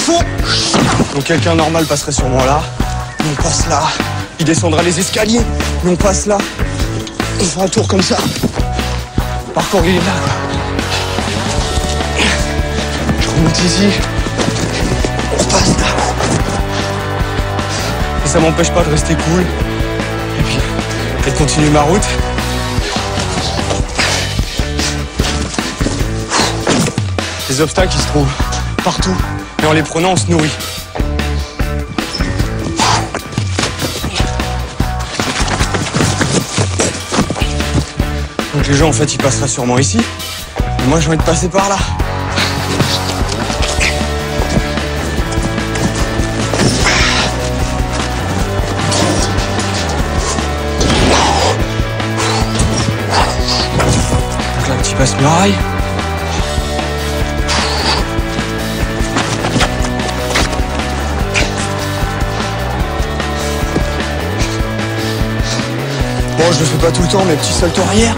fond. Donc quelqu'un normal passerait sûrement là. Nous on passe là. Il descendra les escaliers. Nous on passe là. On fait un tour comme ça. Le parcours il est là quoi. Je remonte ici. On passe là. Et ça m'empêche pas de rester cool. Et puis de continuer ma route. Les obstacles ils se trouvent partout. Et en les prenant on se nourrit. Donc les gens en fait ils passeraient sûrement ici. Et moi j'ai envie de passer par là. Donc là petit passe-muraille. Bon, je le fais pas tout le temps, mes petits saltos arrière.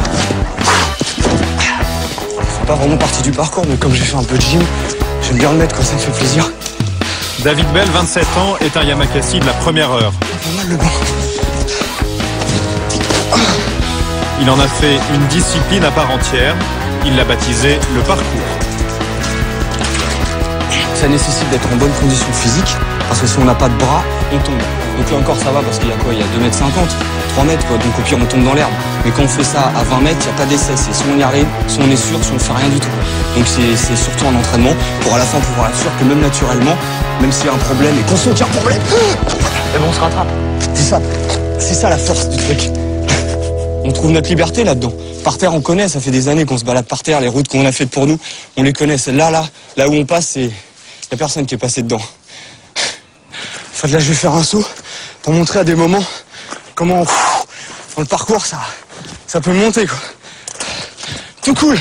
C'est pas vraiment partie du parcours, mais comme j'ai fait un peu de gym, j'aime bien le mettre quand ça me fait plaisir. David Bell, 27 ans, est un Yamakasi de la première heure. Pas mal le banc. Il en a fait une discipline à part entière. Il l'a baptisé le parcours. Ça nécessite d'être en bonne condition physique, parce que si on n'a pas de bras, on tombe. Donc là encore ça va parce qu'il y a quoi? Il y a 2,50 m, 3 mètres quoi, donc au pire on tombe dans l'herbe. Mais quand on fait ça à 20 mètres, il n'y a pas d'essai. C'est soit on y arrive, soit on est sûr, soit on ne fait rien du tout. Donc c'est surtout un entraînement pour à la fin pouvoir être sûr que même naturellement, même s'il y a un problème et qu'on sent qu'il y a un problème, et bon, on se rattrape. C'est ça la force du truc. On trouve notre liberté là-dedans. Par terre on connaît, ça fait des années qu'on se balade par terre, les routes qu'on a faites pour nous, on les connaît. Celle-là, là où on passe, il n'y a personne qui est passé dedans. En fait, là je vais faire un saut pour montrer à des moments comment dans le parcours ça peut monter quoi. Tout cool.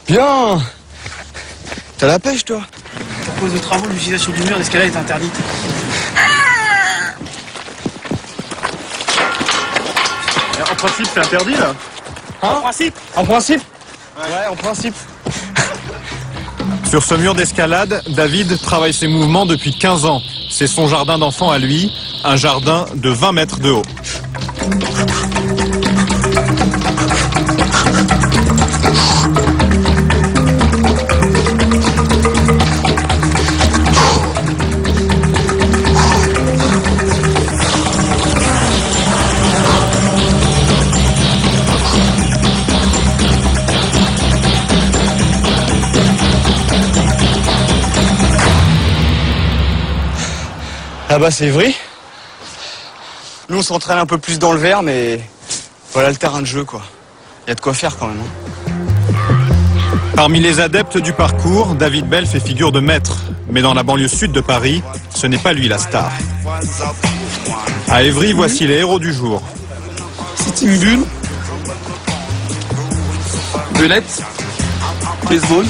Bien. T'as la pêche toi? À cause de travaux, l'utilisation du mur d'escalade est interdite. En principe, c'est interdit là. Hein? En principe? En principe? Ouais, en principe. Sur ce mur d'escalade, David travaille ses mouvements depuis 15 ans. C'est son jardin d'enfant à lui, un jardin de 20 mètres de haut. Là-bas c'est Évry. Nous on s'entraîne un peu plus dans le vert, mais voilà le terrain de jeu quoi. Il y a de quoi faire quand même. Parmi les adeptes du parcours, David Bell fait figure de maître. Mais dans la banlieue sud de Paris, ce n'est pas lui la star. À Évry, voici les héros du jour. C'est une bulle, belette, baseball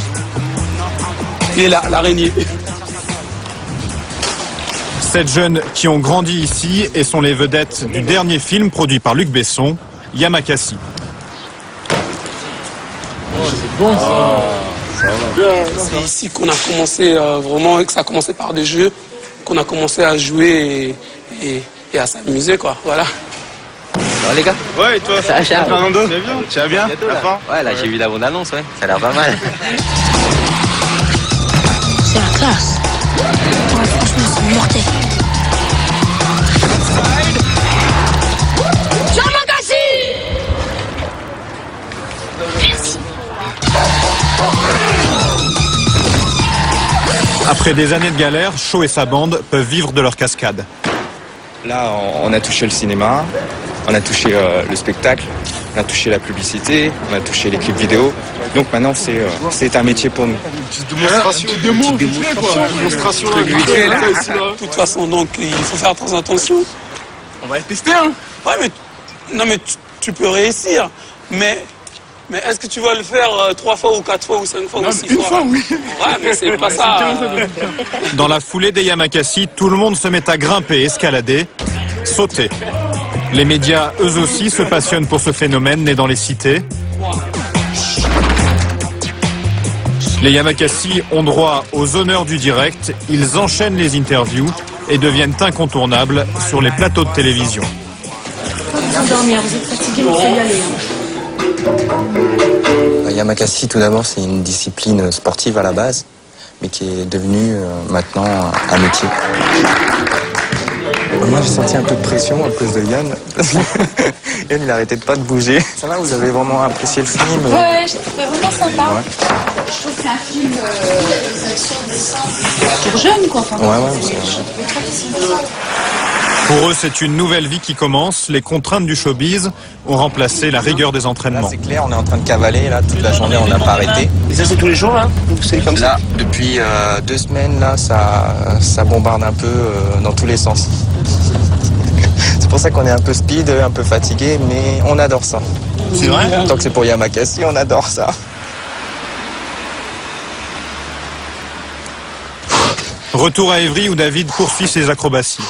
et l'araignée. 7 jeunes qui ont grandi ici et sont les vedettes du dernier film produit par Luc Besson, Yamakasi. C'est bon ça. C'est ici qu'on a commencé vraiment, que ça a commencé par des jeux, qu'on a commencé à jouer et à s'amuser quoi, voilà. Ça va les gars? Ouais, et toi? Ça va, Fernando? Tu vas bien? Tu vas bien? Ouais, là j'ai vu la bande-annonce, ouais. Ça a l'air pas mal. C'est la classe. Ouais, franchement, c'est mortel. Yamakasi! Merci. Après des années de galère, Shaw et sa bande peuvent vivre de leur cascade. Là, on a touché le cinéma, on a touché le spectacle, on a touché la publicité, on a touché les clips vidéo. Donc maintenant, c'est un métier pour nous. Démonstration. De toute façon, donc, il faut faire très attention. On va le tester, hein. Ouais, mais non, mais tu peux réussir, mais est-ce que tu vas le faire 3 fois ou 4 fois ou 5 fois ou 6 fois? Une fois, oui. Ouais, mais c'est pas ça. Dans la foulée des Yamakasi, tout le monde se met à grimper, escalader, sauter. Les médias, eux aussi, se passionnent pour ce phénomène né dans les cités. Les Yamakasi ont droit aux honneurs du direct, ils enchaînent les interviews et deviennent incontournables sur les plateaux de télévision. Vous dormir, vous êtes fatigué, il faut y aller. Yamakasi, tout d'abord, c'est une discipline sportive à la base, mais qui est devenue maintenant un métier. Moi, j'ai senti un peu de pression à cause de Yann. Yann, il arrêtait pas de bouger. Ça va, vous avez vraiment apprécié le film? Ouais, j'ai trouvé vraiment sympa. Ouais. Je trouve que c'est un film pour jeunes, quoi. Enfin, Ouais, Pour eux, c'est une nouvelle vie qui commence. Les contraintes du showbiz ont remplacé la rigueur des Là, entraînements. c'est clair, on est en train de cavaler, là, toute la journée, on n'a pas arrêté. Et ça, c'est tous les jours, là? Donc, c'est comme ça? Là, depuis 2 semaines, là, ça bombarde un peu dans tous les sens. C'est pour ça qu'on est un peu speed, un peu fatigué, mais on adore ça. C'est vrai? Tant que c'est pour Yamakasi, on adore ça. Retour à Évry où David poursuit ses acrobaties.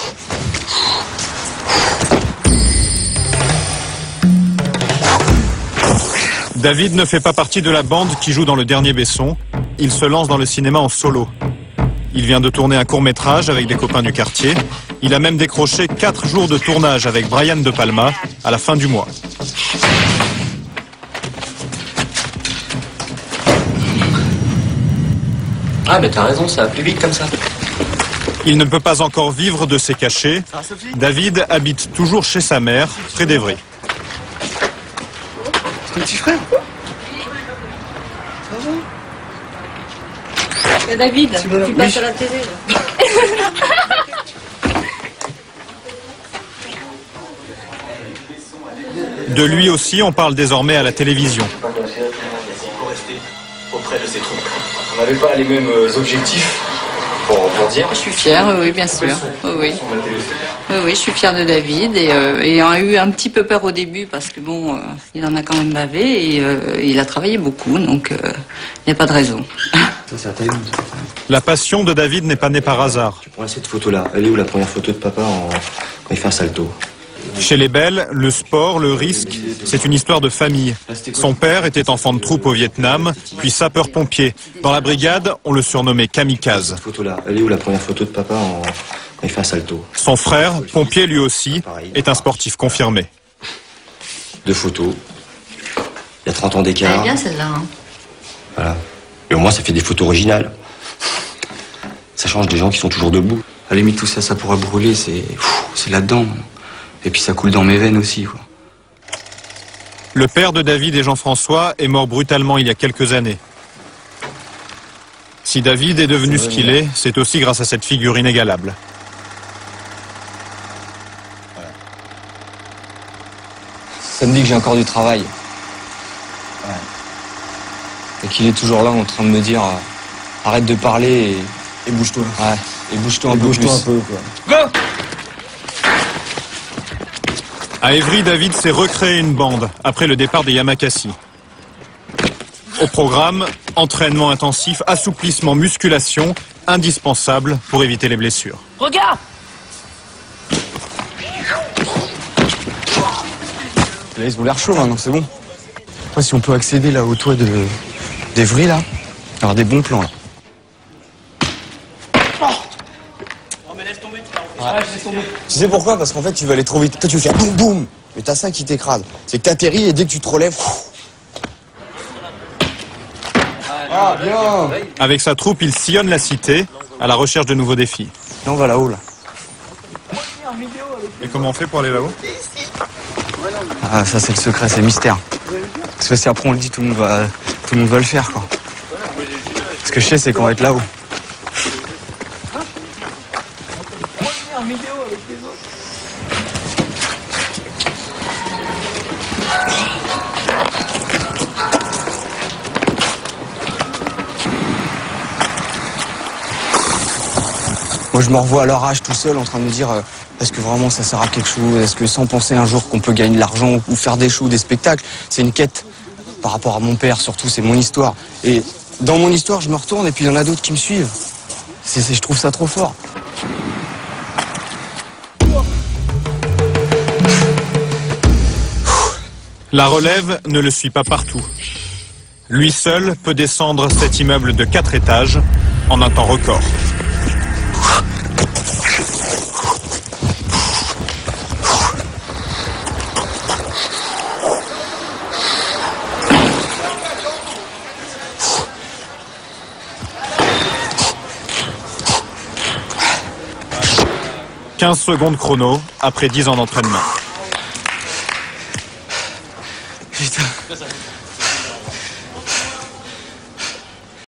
David ne fait pas partie de la bande qui joue dans Le Dernier Besson. Il se lance dans le cinéma en solo. Il vient de tourner un court-métrage avec des copains du quartier. Il a même décroché 4 jours de tournage avec Brian De Palma à la fin du mois. Ah, mais t'as raison, ça va plus vite comme ça. Il ne peut pas encore vivre de ses cachets. David habite toujours chez sa mère, près d'Évry. Ton petit frère? David, tu passes à la télé, là. De lui aussi, on parle désormais à la télévision. Auprès de ces troupes. On n'avait pas les mêmes objectifs pour dire. Je suis fière, oui, bien sûr. Oui, je suis fière de David et on a eu un petit peu peur au début parce que bon, il en a quand même bavé et il a travaillé beaucoup, donc il n'y a pas de raison. La passion de David n'est pas née par hasard. Tu prends cette photo-là. Elle est où la première photo de papa quand il fait un salto? Chez les Belles, le sport, le risque, c'est une histoire de famille. Son père était enfant de troupe au Vietnam, puis sapeur-pompier. Dans la brigade, on le surnommait kamikaze. Cette photo-là. Elle est où la première photo de papa quand il fait un salto? Son frère, pompier lui aussi, est un sportif confirmé. 2 photos. Il y a 30 ans d'écart. Elle est bien celle-là. Hein. Voilà. Et au moins, ça fait des photos originales. Ça change des gens qui sont toujours debout. À la limite, tout ça, ça pourra brûler. C'est là-dedans. Et puis ça coule dans mes veines aussi, quoi. Le père de David et Jean-François est mort brutalement il y a quelques années. Si David est devenu ce qu'il est, c'est aussi grâce à cette figure inégalable. Ça me dit que j'ai encore du travail. Ouais. Et qu'il est toujours là en train de me dire arrête de parler et bouge-toi. Ouais. Et bouge-toi un peu plus. Go! À Évry, David s'est recréé une bande après le départ des Yamakasi. Au programme, entraînement intensif, assouplissement, musculation, indispensable pour éviter les blessures. Regarde! Là, ils ont l'air chaud maintenant, c'est bon. Après, si on peut accéder là au toit d'Évry, là, il y aura des bons plans là. Tu sais pourquoi? Parce qu'en fait, tu vas aller trop vite. Toi, tu veux faire boum boum, mais t'as ça qui t'écrase. C'est que t'atterris et dès que tu te relèves. Ah, bien! Avec sa troupe, il sillonne la cité à la recherche de nouveaux défis. Et on va là-haut, là. Et comment on fait pour aller là-haut? Ah, ça, c'est le secret, c'est le mystère. Parce que si après on le dit, tout le monde va le faire, quoi. Ce que je sais, c'est qu'on va être là-haut. Moi, je me revois à leur âge tout seul en train de me dire est-ce que vraiment ça sert à quelque chose? Est-ce que sans penser un jour qu'on peut gagner de l'argent ou faire des shows, des spectacles? C'est une quête par rapport à mon père, surtout, c'est mon histoire. Et dans mon histoire, je me retourne et puis il y en a d'autres qui me suivent. Je trouve ça trop fort. La relève ne le suit pas partout. Lui seul peut descendre cet immeuble de 4 étages en un temps record. « 15 secondes chrono après 10 ans d'entraînement. » Putain.